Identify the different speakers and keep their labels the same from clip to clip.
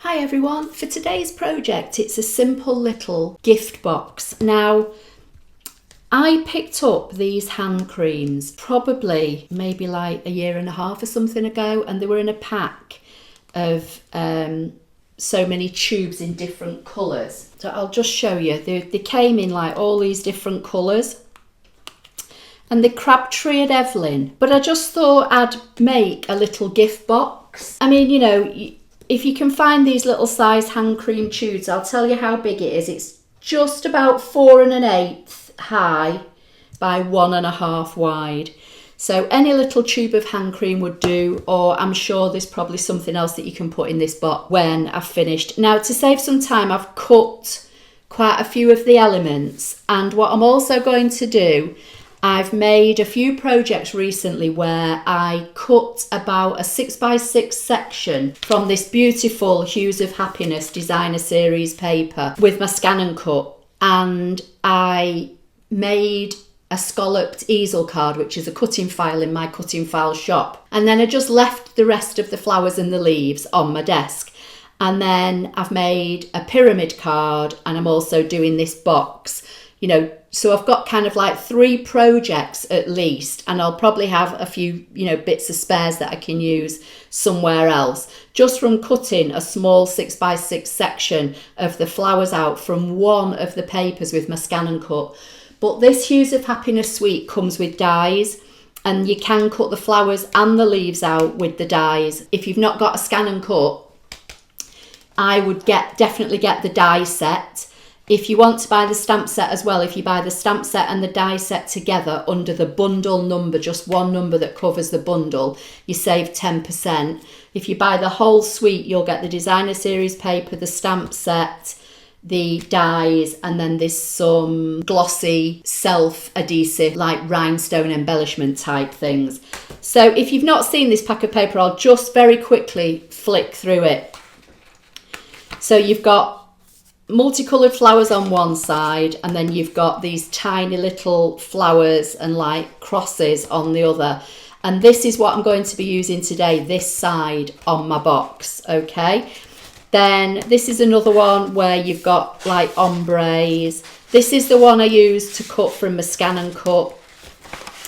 Speaker 1: Hi everyone, for today's project it's a simple little gift box. Now I picked up these hand creams probably maybe like a year and a half or something ago, and they were in a pack of so many tubes in different colours. So I'll just show you, they came in like all these different colours and the Crabtree at Evelyn, but I just thought I'd make a little gift box. I mean, you know, if you can find these little size hand cream tubes, I'll tell you how big it is. It's just about 4 1/8 high by 1 1/2 wide. So any little tube of hand cream would do, or I'm sure there's probably something else that you can put in this box when I've finished. Now, to save some time, I've cut quite a few of the elements, and what I'm also going to do, I've made a few projects recently where I cut about a 6x6 section from this beautiful Hues of Happiness designer series paper with my ScanNCut, and I made a scalloped easel card, which is a cutting file in my cutting file shop, and then I just left the rest of the flowers and the leaves on my desk. And then I've made a pyramid card, and I'm also doing this box, you know, so I've got kind of like 3 projects at least, and I'll probably have a few, you know, bits of spares that I can use somewhere else, just from cutting a small 6x6 section of the flowers out from one of the papers with my ScanNCut. But this Hues of Happiness suite comes with dies, and you can cut the flowers and the leaves out with the dies. If you've not got a ScanNCut, I would definitely get the die set. If you want to buy the stamp set as well, if you buy the stamp set and the die set together under the bundle number, just one number that covers the bundle, you save 10%. If you buy the whole suite, you'll get the designer series paper, the stamp set, the dies, and then there's some glossy self-adhesive like rhinestone embellishment type things. So if you've not seen this pack of paper, I'll just very quickly flick through it. So you've got multicolored flowers on one side, and then you've got these tiny little flowers and like crosses on the other, and this is what I'm going to be using today, this side on my box. Okay, then this is another one where you've got like ombres. This is the one I used to cut from my ScanNCut.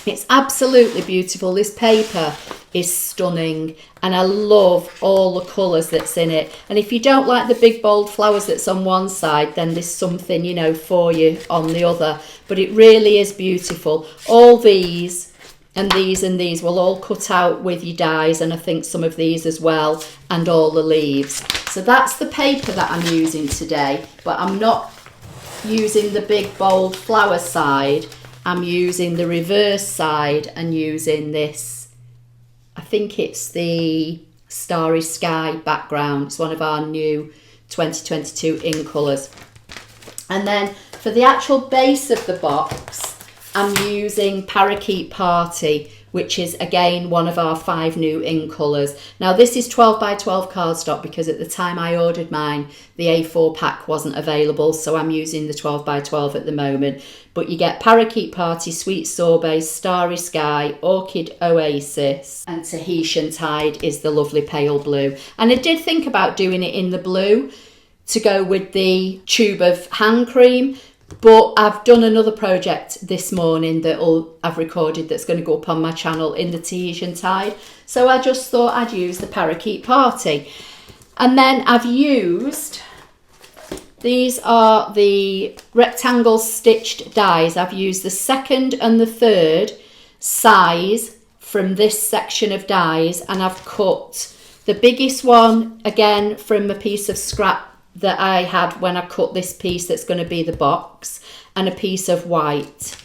Speaker 1: It's absolutely beautiful. This paper is stunning, and I love all the colours that's in it. And if you don't like the big bold flowers that's on one side, then there's something, you know, for you on the other. But it really is beautiful. All these and these and these will all cut out with your dies, and I think some of these as well, and all the leaves. So that's the paper that I'm using today, but I'm not using the big bold flower side. I'm using the reverse side and using this, I think it's the Starry Sky background. It's one of our new 2022 in colours. And then for the actual base of the box, I'm using Parakeet Party, which is again one of our 5 new in colours. Now this is 12x12 cardstock because at the time I ordered mine, the A4 pack wasn't available, so I'm using the 12x12 at the moment. But you get Parakeet Party, Sweet Sorbet, Starry Sky, Orchid Oasis, and Tahitian Tide is the lovely pale blue. And I did think about doing it in the blue to go with the tube of hand cream, but I've done another project this morning that I've recorded that's going to go up on my channel in the Tahitian Tide. So I just thought I'd use the Parakeet Party. And then I've used, these are the rectangle stitched dies. I've used the 2nd and the 3rd size from this section of dies, and I've cut the biggest one again from a piece of scrap that I had when I cut this piece that's going to be the box, and a piece of white.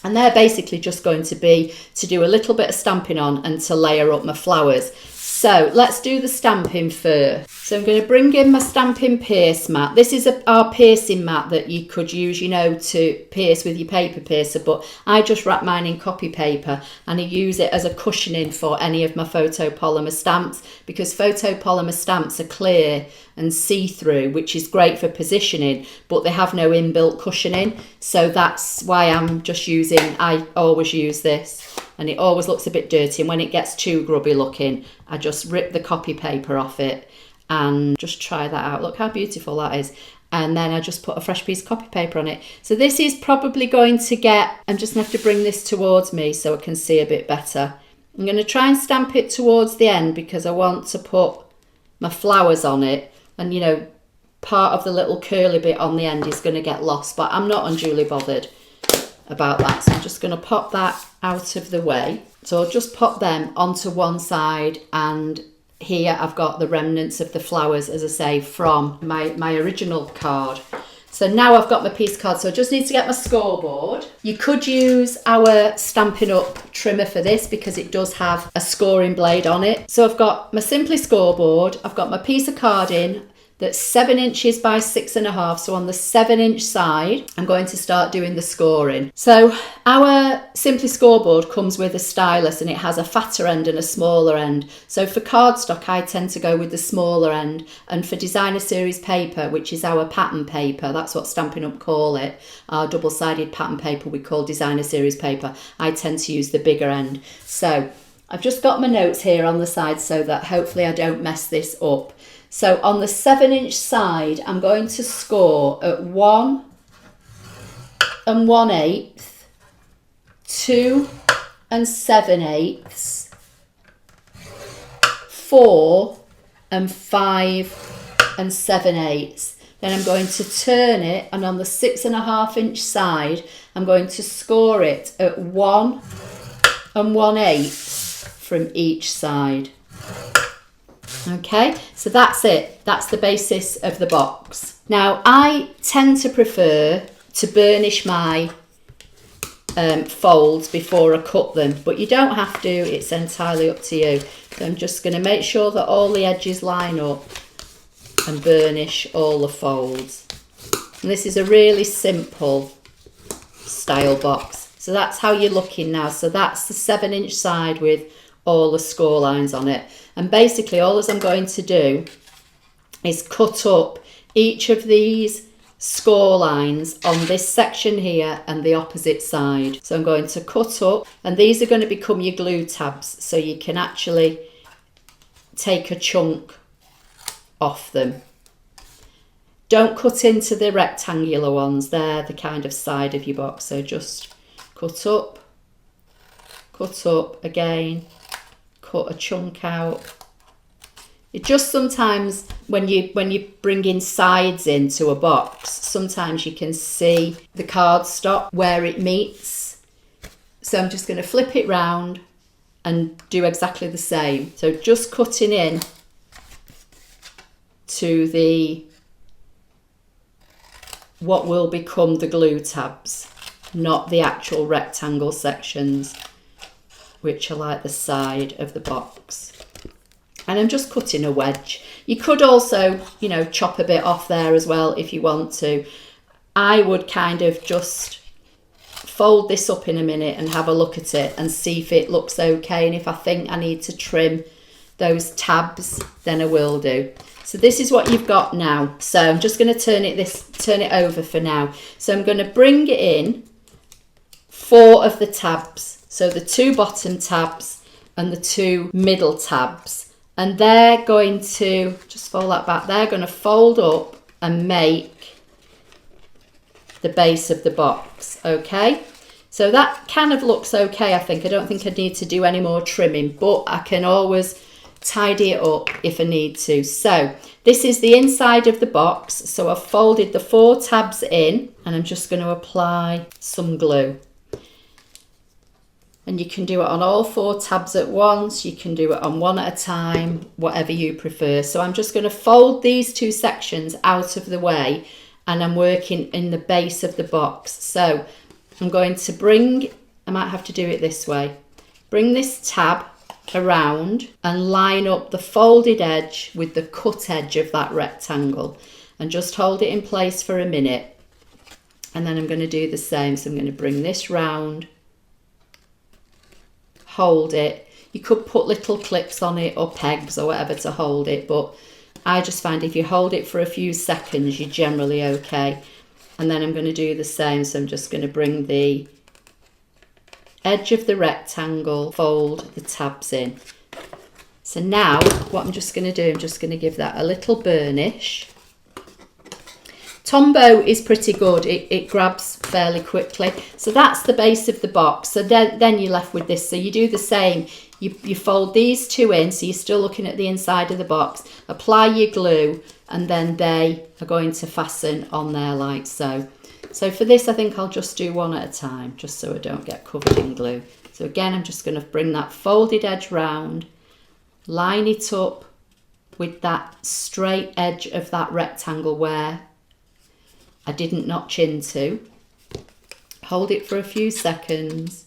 Speaker 1: And they're basically just going to be to do a little bit of stamping on and to layer up my flowers. So let's do the stamping first. So I'm going to bring in my stamping pierce mat. This is our piercing mat that you could use, you know, to pierce with your paper piercer, but I just wrap mine in copy paper and I use it as a cushioning for any of my photopolymer stamps, because photopolymer stamps are clear and see-through, which is great for positioning, but they have no inbuilt cushioning. So that's why I always use this, and it always looks a bit dirty, and when it gets too grubby looking, I just rip the copy paper off it and just try that out. Look how beautiful that is. And then I just put a fresh piece of copy paper on it. So this is probably going to get, I'm just going to have to bring this towards me so I can see a bit better. I'm going to try and stamp it towards the end because I want to put my flowers on it. And you know, part of the little curly bit on the end is going to get lost, but I'm not unduly bothered about that. So I'm just going to pop that out of the way. So I'll just pop them onto one side, and here I've got the remnants of the flowers, as I say, from my original card. So now I've got my piece card, so I just need to get my scoreboard. You could use our Stampin' Up trimmer for this because it does have a scoring blade on it. So I've got my Simply scoreboard, I've got my piece of card in, that's 7 inches by 6.5. So on the 7-inch side, I'm going to start doing the scoring. So our Simply scoreboard comes with a stylus, and it has a fatter end and a smaller end. So for cardstock, I tend to go with the smaller end. And for designer series paper, which is our pattern paper, that's what Stampin' Up call it, our double-sided pattern paper we call designer series paper, I tend to use the bigger end. So I've just got my notes here on the side so that hopefully I don't mess this up. So on the 7-inch side, I'm going to score at 1 1/8, 2 7/8, 4 5 7/8. Then I'm going to turn it, and on the 6.5-inch side, I'm going to score it at 1 1/8 from each side. Okay, so that's it. That's the basis of the box. Now, I tend to prefer to burnish my folds before I cut them, but you don't have to. It's entirely up to you. So I'm just going to make sure that all the edges line up and burnish all the folds. And this is a really simple style box. So that's how you're looking now. So that's the 7-inch side with all the score lines on it. And basically all I'm going to do is cut up each of these score lines on this section here and the opposite side. So I'm going to cut up, and these are going to become your glue tabs, so you can actually take a chunk off them. Don't cut into the rectangular ones, they're the kind of side of your box. So just cut up again, cut a chunk out. It just sometimes when you bring in sides into a box, sometimes you can see the cardstock where it meets. So I'm just going to flip it round and do exactly the same. So just cutting in to the what will become the glue tabs, not the actual rectangle sections, which are like the side of the box. And I'm just cutting a wedge. You could also, you know, chop a bit off there as well if you want to. I would kind of just fold this up in a minute and have a look at it and see if it looks okay. And if I think I need to trim those tabs, then I will do. So this is what you've got now. So I'm just going to turn it over for now. So I'm going to bring it in 4 of the tabs. So the 2 bottom tabs and the 2 middle tabs. And they're going to, just fold that back, they're going to fold up and make the base of the box, okay? So that kind of looks okay, I think. I don't think I need to do any more trimming, but I can always tidy it up if I need to. So this is the inside of the box. So I've folded the 4 tabs in, and I'm just going to apply some glue. And you can do it on all 4 tabs at once. You can do it on one at a time, whatever you prefer. So I'm just going to fold these 2 sections out of the way, and I'm working in the base of the box. So I'm going to bring, I might have to do it this way, bring this tab around and line up the folded edge with the cut edge of that rectangle, and just hold it in place for a minute. And then I'm going to do the same. So I'm going to bring this round, hold it. You could put little clips on it or pegs or whatever to hold it, but I just find if you hold it for a few seconds, you're generally okay. And then I'm going to do the same. So I'm just going to bring the edge of the rectangle, fold the tabs in. So now what I'm just going to do, I'm just going to give that a little burnish. Tombow is pretty good, it grabs fairly quickly. So that's the base of the box. So then you're left with this. So you do the same, you fold these two in, so you're still looking at the inside of the box, apply your glue, and then they are going to fasten on there like so. So for this, I think I'll just do one at a time, just so I don't get covered in glue. So again, I'm just going to bring that folded edge round, line it up with that straight edge of that rectangle where I didn't notch into. Hold it for a few seconds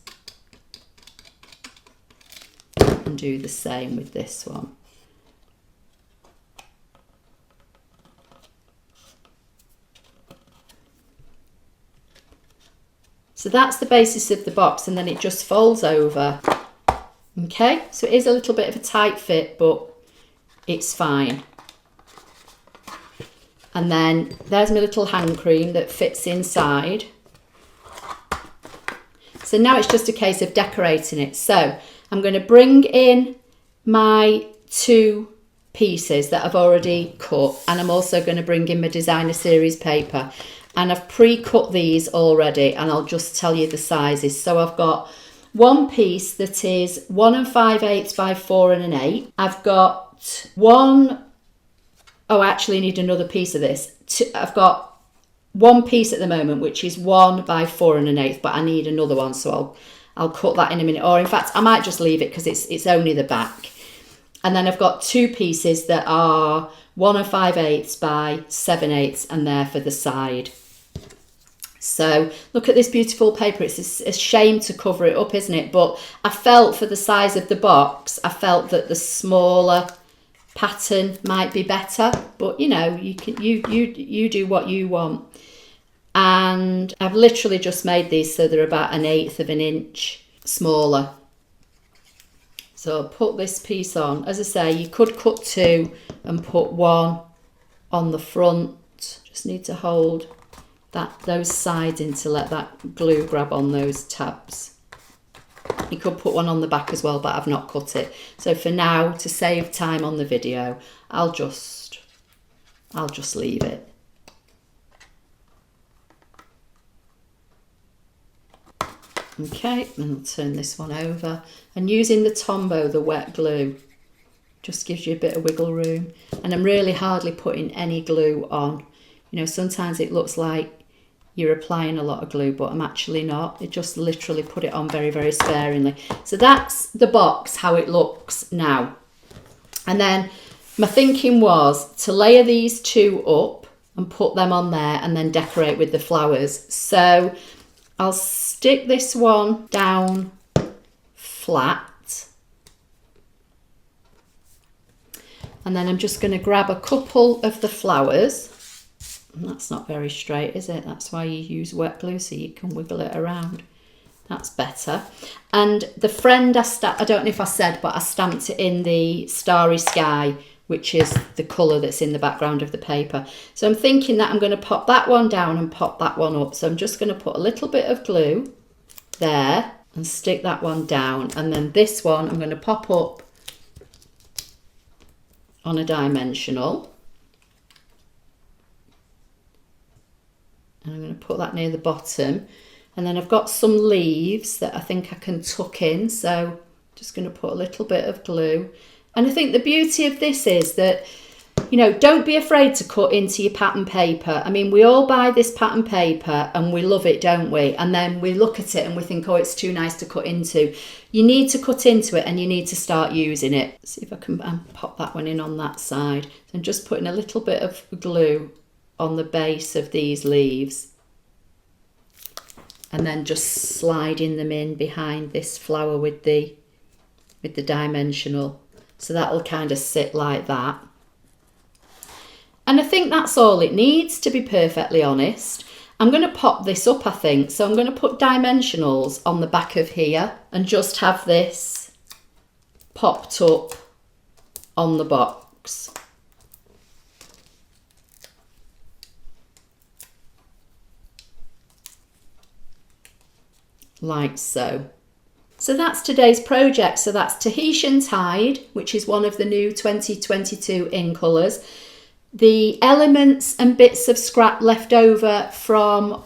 Speaker 1: and do the same with this one. So that's the basis of the box, and then it just folds over. Okay, so it is a little bit of a tight fit, but it's fine. And then there's my little hand cream that fits inside. So now it's just a case of decorating it. So I'm going to bring in my two pieces that I've already cut, and I'm also going to bring in my designer series paper. And I've pre-cut these already, and I'll just tell you the sizes. So I've got one piece that is 1 5/8 by 4 1/8. I've got one, oh, I actually need another piece of this. I've got one piece at the moment, which is 1 by 4 1/8, but I need another one, so I'll cut that in a minute. Or in fact, I might just leave it because it's only the back. And then I've got two pieces that are 1 5/8 by 7/8, and they're for the side. So look at this beautiful paper. It's a shame to cover it up, isn't it? But I felt for the size of the box, I felt that the smaller pattern might be better. But you know, you do what you want. And I've literally just made these so they're about 1/8 of an inch smaller. So I'll put this piece on. As I say, you could cut two and put one on the front. Just need to hold those sides in to let that glue grab on those tabs. You could put one on the back as well, but I've not cut it. So for now, to save time on the video, I'll just leave it. Okay, and I'll turn this one over. And using the Tombow, the wet glue, just gives you a bit of wiggle room. And I'm really hardly putting any glue on. You know, sometimes it looks like you're applying a lot of glue, but I'm actually not. It just literally put it on very, very sparingly. So that's the box, how it looks now. And then my thinking was to layer these two up and put them on there and then decorate with the flowers. So I'll stick this one down flat. And then I'm just going to grab a couple of the flowers. And that's not very straight, is it? That's why you use wet glue, so you can wiggle it around. That's better. And the friend I don't know if I said, but I stamped it in the Starry Sky, which is the colour that's in the background of the paper. So I'm thinking that I'm going to pop that one down and pop that one up. So I'm just going to put a little bit of glue there and stick that one down. And then this one I'm going to pop up on a dimensional. And I'm going to put that near the bottom. And then I've got some leaves that I think I can tuck in. So just going to put a little bit of glue. And I think the beauty of this is that, you know, don't be afraid to cut into your pattern paper. I mean, we all buy this pattern paper and we love it, don't we? And then we look at it and we think, oh, it's too nice to cut into. You need to cut into it and you need to start using it. See if I can pop that one in on that side. So I'm just putting a little bit of glue on the base of these leaves. And then just sliding them in behind this flower with the dimensional. So that'll kind of sit like that. And I think that's all it needs, to be perfectly honest. I'm going to pop this up, I think. So I'm going to put dimensionals on the back of here and just have this popped up on the box. Like so. So that's today's project. So that's Tahitian Tide, which is one of the new 2022 in colours. The elements and bits of scrap left over from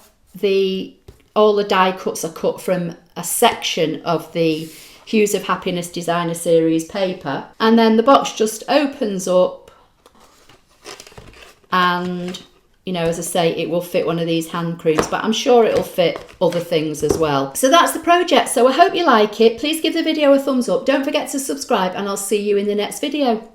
Speaker 1: all the die cuts are cut from a section of the Hues of Happiness Designer Series paper. And then the box just opens up and, you know, as I say, it will fit one of these hand creams, but I'm sure it'll fit other things as well. So that's the project. So I hope you like it. Please give the video a thumbs up. Don't forget to subscribe and I'll see you in the next video.